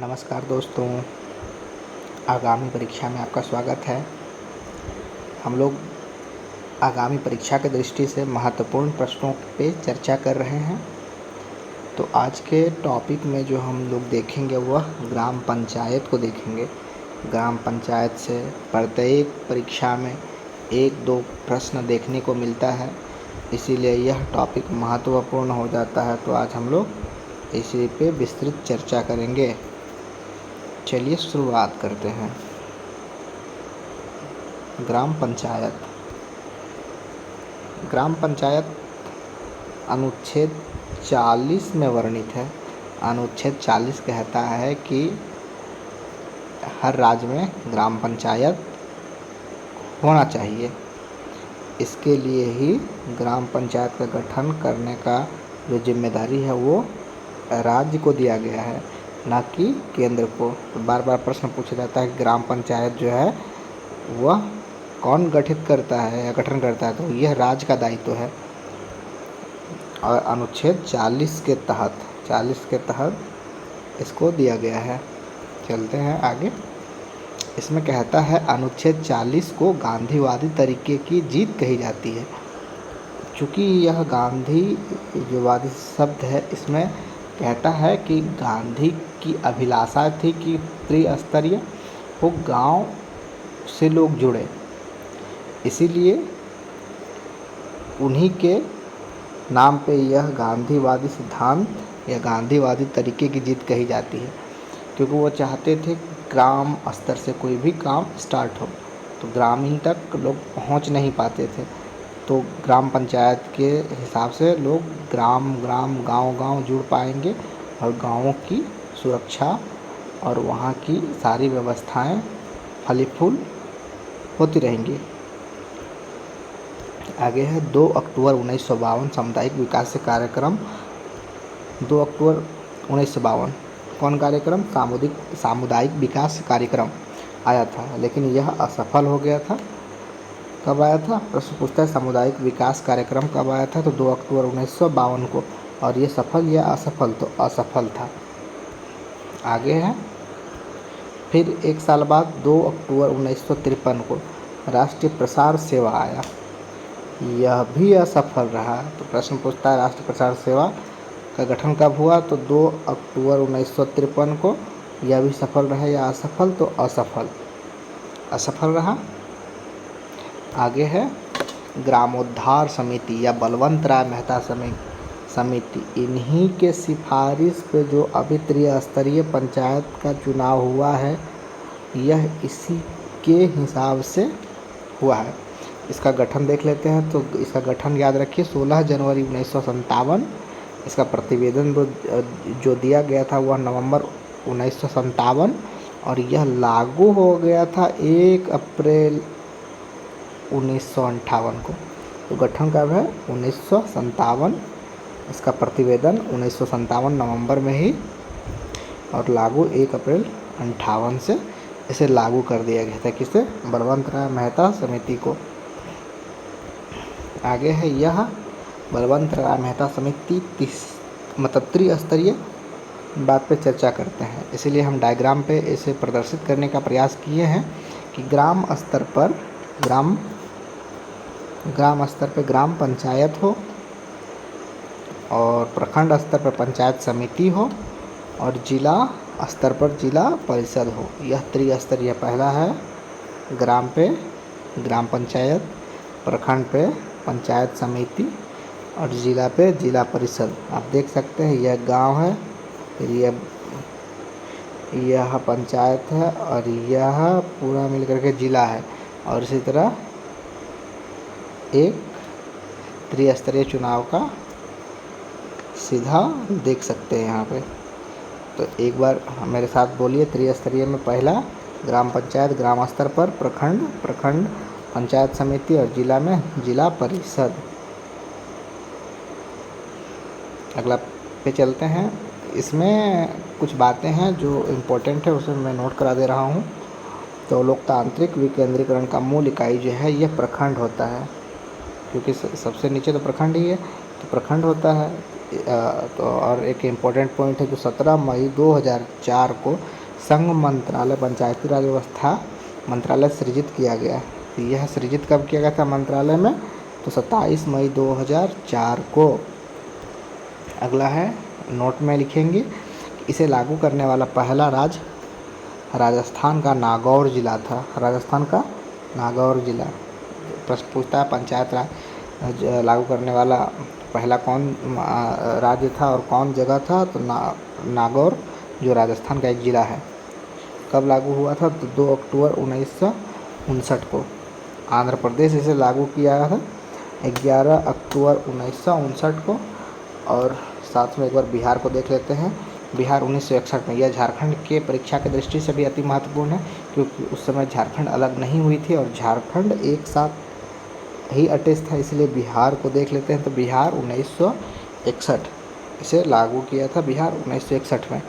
नमस्कार दोस्तों, आगामी परीक्षा में आपका स्वागत है। हम लोग आगामी परीक्षा की दृष्टि से महत्वपूर्ण प्रश्नों पे चर्चा कर रहे हैं। तो आज के टॉपिक में जो हम लोग देखेंगे वह ग्राम पंचायत को देखेंगे। ग्राम पंचायत से प्रत्येक परीक्षा में 1-2 प्रश्न देखने को मिलता है, इसीलिए यह टॉपिक महत्वपूर्ण हो जाता है। तो आज हम लोग इसी पे विस्तृत चर्चा करेंगे। चलिए शुरुआत करते हैं। ग्राम पंचायत। ग्राम पंचायत अनुच्छेद 40 में वर्णित है। अनुच्छेद 40 कहता है कि हर राज्य में ग्राम पंचायत होना चाहिए। इसके लिए ही ग्राम पंचायत का गठन करने का जो जिम्मेदारी है वो राज्य को दिया गया है, ना कि केंद्र को। तो बार बार प्रश्न पूछा जाता है कि ग्राम पंचायत जो है वह कौन गठित करता है या गठन करता है, तो यह राज्य का दायित्व है। और अनुच्छेद 40 के तहत इसको दिया गया है। चलते हैं आगे। इसमें कहता है अनुच्छेद 40 को गांधीवादी तरीके की जीत कही जाती है। चूँकि यह गांधीवादी शब्द है, इसमें कहता है कि गांधी की अभिलाषा थी कि त्रिस्तरीय वो गांव से लोग जुड़े, इसीलिए उन्हीं के नाम पे यह गांधीवादी सिद्धांत या गांधीवादी तरीके की जीत कही जाती है। क्योंकि वो चाहते थे ग्राम स्तर से कोई भी काम स्टार्ट हो, तो ग्रामीण तक लोग पहुंच नहीं पाते थे। तो ग्राम पंचायत के हिसाब से लोग ग्राम गांव जुड़ पाएंगे और गाँवों की सुरक्षा और वहाँ की सारी व्यवस्थाएं फली फूल होती रहेंगी। आगे है 2 अक्टूबर 1952 सामुदायिक विकास कार्यक्रम। 2 अक्टूबर 1952 कौन कार्यक्रम? सामुदायिक विकास कार्यक्रम आया था, लेकिन यह असफल हो गया था। कब आया था? प्रश्न पूछता है सामुदायिक विकास कार्यक्रम कब आया था, तो 2 अक्टूबर 1952 को। और ये सफल या असफल? तो असफल था। आगे है फिर 1 साल बाद 2 अक्टूबर 1953 को राष्ट्रीय प्रसार सेवा आया, यह भी असफल रहा। तो प्रश्न पूछता है राष्ट्रीय प्रसार सेवा का गठन कब हुआ, तो 2 अक्टूबर 1953 को। यह भी सफल रहा या असफल? तो असफल रहा। आगे है ग्रामोद्धार समिति या बलवंत राय मेहता समिति। इन्हीं के सिफारिश पे जो अभी त्रिस्तरीय पंचायत का चुनाव हुआ है, यह इसी के हिसाब से हुआ है। इसका गठन देख लेते हैं। तो इसका गठन याद रखिए 16 जनवरी 1957। इसका प्रतिवेदन जो दिया गया था वह नवंबर 1957, और यह लागू हो गया था 1 अप्रैल 1958 को। तो गठन कब है? 1957। इसका प्रतिवेदन 1957 नवंबर में ही, और लागू 1 अप्रैल 58 से इसे लागू कर दिया गया था। किसे? बलवंत राय मेहता समिति को। आगे है यह बलवंत राय मेहता समिति त्रिस्तरीय बात पे चर्चा करते हैं, इसीलिए हम डायग्राम पे इसे प्रदर्शित करने का प्रयास किए हैं कि ग्राम स्तर पर ग्राम पंचायत हो, और प्रखंड स्तर पर पंचायत समिति हो, और जिला स्तर पर जिला परिषद हो। यह त्रिस्तरीय। पहला है ग्राम पे ग्राम पंचायत, प्रखंड पे पंचायत समिति, और जिला पे जिला परिषद। आप देख सकते हैं यह गांव है, फिर यह पंचायत है, और यह पूरा मिलकर के जिला है। और इसी तरह एक त्रिस्तरीय चुनाव का सीधा देख सकते हैं यहाँ पे। तो एक बार मेरे साथ बोलिए। त्रिस्तरीय में पहला ग्राम पंचायत ग्राम स्तर पर, प्रखंड पंचायत समिति, और जिला में जिला परिषद। अगला पे चलते हैं। इसमें कुछ बातें हैं जो इम्पोर्टेंट है, उसे मैं नोट करा दे रहा हूँ। तो लोकतांत्रिक विकेंद्रीकरण का मूल इकाई जो है यह प्रखंड होता है, क्योंकि सबसे नीचे तो प्रखंड ही है, तो प्रखंड होता है। तो और एक इम्पोर्टेंट पॉइंट है जो 17 मई 2004 को संघ मंत्रालय पंचायती राज व्यवस्था मंत्रालय सृजित किया गया। तो यह सृजित कब किया गया था मंत्रालय में? तो 27 मई 2004 को। अगला है, नोट में लिखेंगे, इसे लागू करने वाला पहला राज्य राजस्थान का नागौर जिला था। राजस्थान का नागौर जिला। प्रश्न पूछता है पंचायत राज लागू करने वाला पहला कौन राज्य था और कौन जगह था? तो नागौर, जो राजस्थान का एक ज़िला है। कब लागू हुआ था? तो 2 अक्टूबर 1959 को। आंध्र प्रदेश इसे लागू किया था 11 अक्टूबर 1959 को। और साथ में एक बार बिहार को देख लेते हैं। बिहार 1961 में। यह झारखंड के परीक्षा की दृष्टि से भी अति महत्वपूर्ण है, क्योंकि उस समय झारखंड अलग नहीं हुई थी और झारखंड एक साथ ही अटैच था, इसलिए बिहार को देख लेते हैं। तो बिहार 1961 इसे लागू किया था, बिहार 1961 में।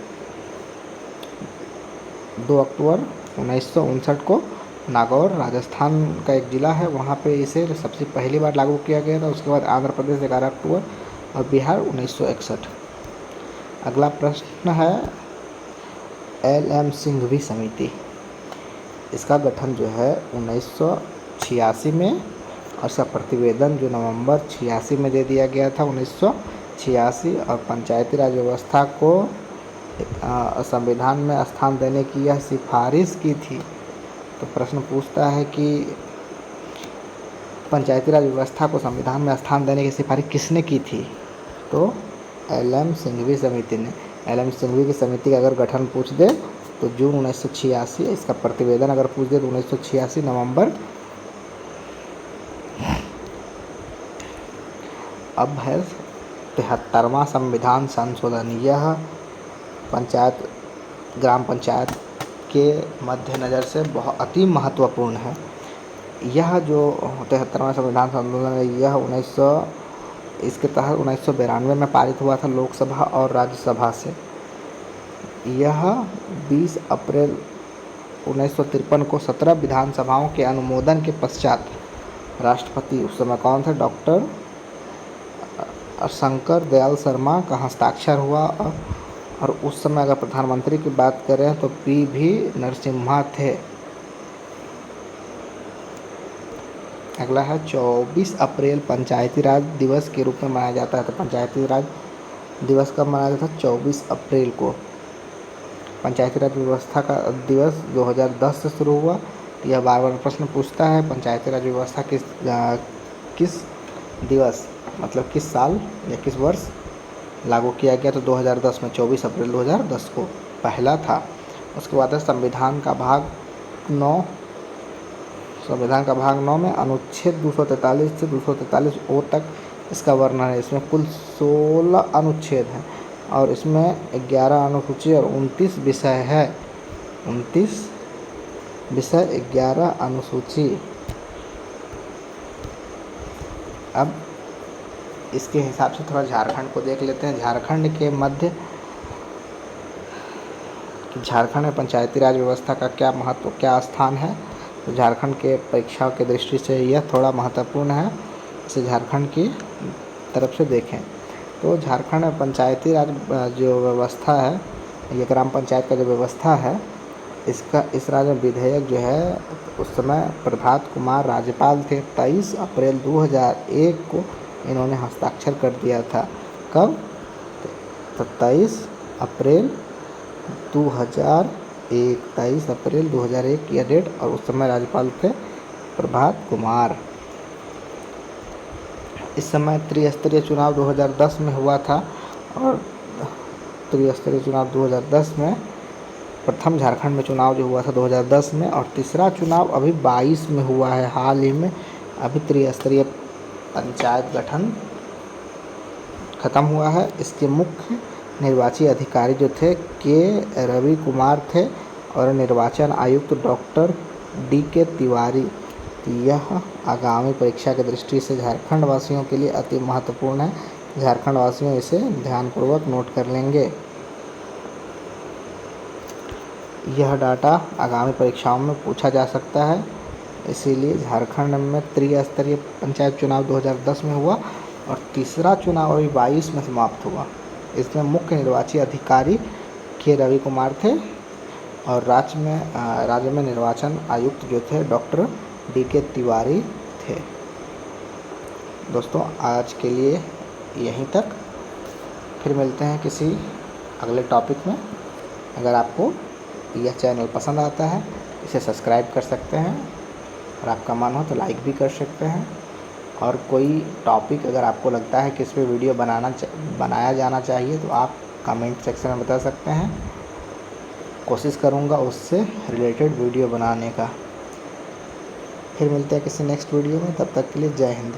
2 अक्टूबर 1959 को नागौर राजस्थान का एक ज़िला है, वहाँ पे इसे सबसे पहली बार लागू किया गया था। उसके बाद आंध्र प्रदेश 11 अक्टूबर और बिहार 1961। अगला प्रश्न है, LM सिंघवी समिति। इसका गठन जो है 1986 में और इसका प्रतिवेदन जो नवंबर 86 में दे दिया गया था 1986। और पंचायती राज व्यवस्था को संविधान में स्थान देने की यह सिफारिश की थी। तो प्रश्न पूछता है कि पंचायती राज व्यवस्था को संविधान में स्थान देने की सिफारिश किसने की थी? तो LM सिंघवी समिति ने। LM सिंघवी की समिति का अगर गठन पूछ दे तो जून 1986, इसका प्रतिवेदन अगर पूछ दे तो 1986 नवंबर। अब है 73वां संविधान संशोधन। यह पंचायत, ग्राम पंचायत के मध्य नज़र से बहुत अति महत्वपूर्ण है। यह जो 73वां संविधान संशोधन है, यह इसके तहत 1992 में पारित हुआ था लोकसभा और राज्यसभा से। यह 20 अप्रैल 1953 को 17 विधानसभाओं के अनुमोदन के पश्चात राष्ट्रपति, उस समय कौन थे? डॉक्टर शंकर दयाल शर्मा का हस्ताक्षर हुआ। और उस समय अगर प्रधानमंत्री की बात करें तो PV नरसिम्हा थे। अगला है, 24 अप्रैल पंचायती राज दिवस के रूप में मनाया जाता है। तो पंचायती राज दिवस कब मनाया जाता है? 24 अप्रैल को। पंचायती राज व्यवस्था का दिवस 2010 से शुरू हुआ। यह बार बार प्रश्न पूछता है, पंचायती राज व्यवस्था किस दिवस, मतलब किस साल या किस वर्ष लागू किया गया? तो 2010 में, 24 अप्रैल 2010 को पहला था। उसके बाद है संविधान का भाग 9। संविधान का भाग 9 में अनुच्छेद 243 से 243 O तक इसका वर्णन है। इसमें कुल 16 अनुच्छेद हैं और इसमें 11 अनुसूची और 29 विषय है। 29 विषय, 11 अनुसूची। अब इसके हिसाब से थोड़ा झारखंड को देख लेते हैं। झारखंड में पंचायती राज व्यवस्था का क्या महत्व, क्या स्थान है? तो झारखंड के परीक्षाओं की दृष्टि से यह थोड़ा महत्वपूर्ण है, इसे झारखंड की तरफ से देखें। तो झारखंड में पंचायती राज जो व्यवस्था है, ये ग्राम पंचायत का जो व्यवस्था है, इस राज्य में विधेयक जो है, उस समय प्रभात कुमार राज्यपाल थे। 23 अप्रैल 2001 को इन्होंने हस्ताक्षर कर दिया था। कब? 23 अप्रैल 2001। 23 अप्रैल 2001 की डेट, और उस समय राज्यपाल थे प्रभात कुमार। इस समय त्रिस्तरीय चुनाव 2010 में हुआ था और त्रिस्तरीय चुनाव 2010 में प्रथम झारखंड में चुनाव जो हुआ था 2010 में, और तीसरा चुनाव अभी 22 में हुआ है, हाल ही में। अभी त्रिस्तरीय पंचायत गठन खत्म हुआ है। इसके मुख्य निर्वाची अधिकारी जो थे के रवि कुमार थे और निर्वाचन आयुक्त डॉक्टर DK तिवारी। यह आगामी परीक्षा की दृष्टि से झारखंड वासियों के लिए अति महत्वपूर्ण है। झारखंड वासियों इसे ध्यानपूर्वक नोट कर लेंगे। यह डाटा आगामी परीक्षाओं में पूछा जा सकता है, इसीलिए झारखंड में त्रिस्तरीय पंचायत चुनाव 2010 में हुआ और तीसरा चुनाव अभी 22 में समाप्त हुआ। इसमें मुख्य निर्वाची अधिकारी के रवि कुमार थे और राज्य में निर्वाचन आयुक्त जो थे डॉक्टर DK तिवारी थे। दोस्तों आज के लिए यहीं तक, फिर मिलते हैं किसी अगले टॉपिक में। अगर आपको यह चैनल पसंद आता है इसे सब्सक्राइब कर सकते हैं और आपका मन हो तो लाइक भी कर सकते हैं। और कोई टॉपिक अगर आपको लगता है कि इस पर वीडियो बनाया जाना चाहिए तो आप कमेंट सेक्शन में बता सकते हैं। कोशिश करूँगा उससे रिलेटेड वीडियो बनाने का। फिर मिलते हैं किसी नेक्स्ट वीडियो में, तब तक के लिए जय हिंद।